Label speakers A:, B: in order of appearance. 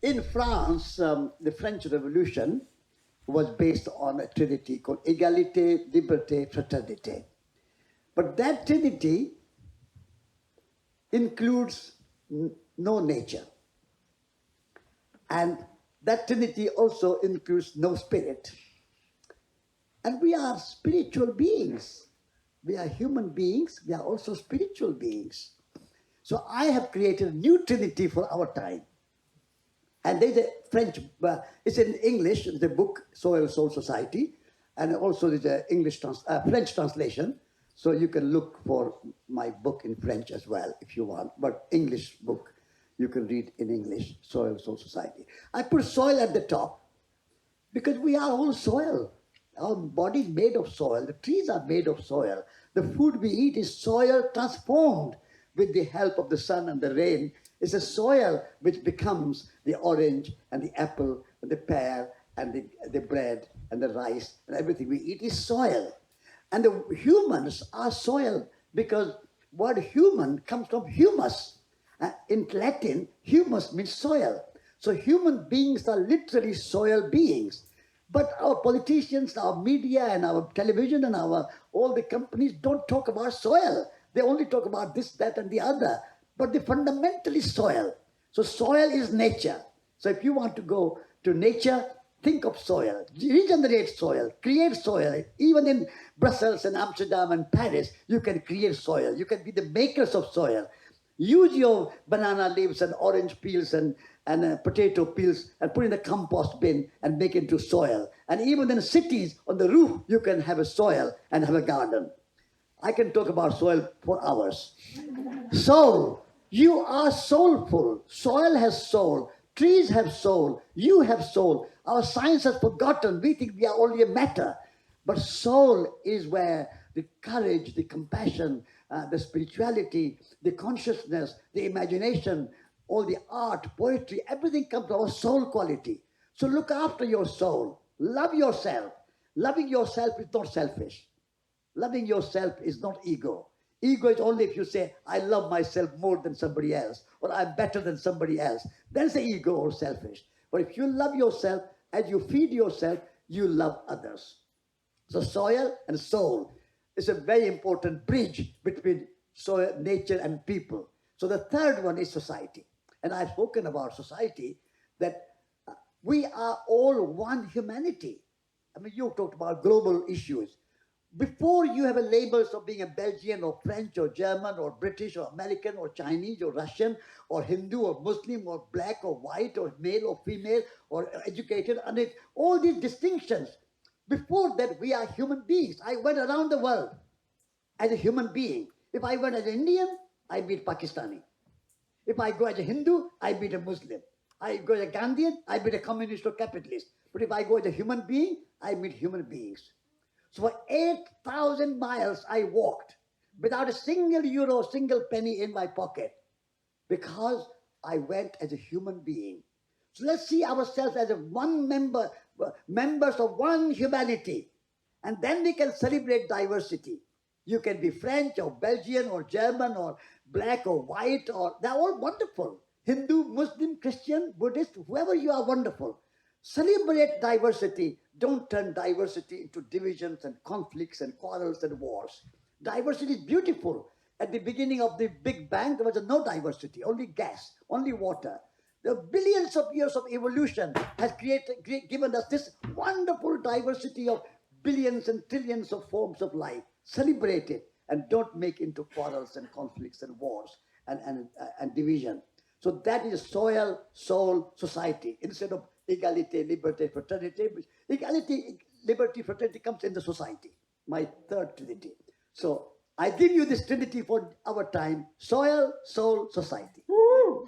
A: In France, the French Revolution was based on a trinity called égalité, liberté, fraternité. But that trinity includes no nature. And that trinity also includes no spirit. And we are spiritual beings. We are human beings. We are also spiritual beings. So I have created a new trinity for our time. And there's a French, it's in English, the book Soil, Soul, Society, and also there's a French translation. So you can look for my book in French as well if you want, but English book you can read in English, Soil, Soul, Society. I put soil at the top because we are all soil. Our body is made of soil. The trees are made of soil. The food we eat is soil transformed with the help of the sun and the rain. It's a soil which becomes the orange and the apple and the pear and the bread and the rice and everything we eat is soil. And the humans are soil because word human comes from humus. In Latin, humus means soil. So human beings are literally soil beings. But our politicians, our media, and our television, and all the companies don't talk about soil. They only talk about this, that, and the other. But they fundamentally soil. So soil is nature. So if you want to go to nature, think of soil. Regenerate soil. Create soil. Even in Brussels and Amsterdam and Paris, you can create soil. You can be the makers of soil. Use your banana leaves and orange peels and potato peels and put in the compost bin and make it into soil. And even in cities, on the roof, you can have a soil and have a garden. I can talk about soil for hours. Soul. You are soulful. Soil has soul. Trees have soul. You have soul. Our science has forgotten. We think we are only a matter. But soul is where the courage, the compassion, the spirituality, the consciousness, the imagination, all the art, poetry, everything comes from our soul quality. So look after your soul. Love yourself. Loving yourself is not selfish. Loving yourself is not ego. Ego is only if you say, I love myself more than somebody else, or I'm better than somebody else. That's the ego or selfish. But if you love yourself, as you feed yourself, you love others. So soil and soul is a very important bridge between soil, nature, and people. So the third one is society. And I've spoken about society, that we are all one humanity. I mean, you talked about global issues. Before you have a labels of being a Belgian or French or German or British or American or Chinese or Russian or Hindu or Muslim or black or white or male or female or educated, and all these distinctions. Before that, we are human beings. I went around the world as a human being. If I went as an Indian, I meet Pakistani. If I go as a Hindu, I meet a Muslim. I go as a Gandhian, I meet a communist or capitalist. But if I go as a human being, I meet human beings. So for 8,000 miles, I walked without a single euro, single penny in my pocket because I went as a human being. So let's see ourselves as members of one humanity. And then we can celebrate diversity. You can be French or Belgian or German or black or white, or they're all wonderful. Hindu, Muslim, Christian, Buddhist, whoever you are, wonderful. Celebrate diversity. Don't turn diversity into divisions and conflicts and quarrels and wars. Diversity is beautiful. At the beginning of the Big Bang, there was no diversity, only gas, only water. The billions of years of evolution has given us this wonderful diversity of billions and trillions of forms of life. Celebrate it and don't make into quarrels and conflicts and wars and division. So that is soil, soul, society. Instead of égalité, liberté, fraternité, equality, liberty, fraternity comes in the society. My third trinity. So I give you this trinity for our time: soil, soul, society.
B: Woo!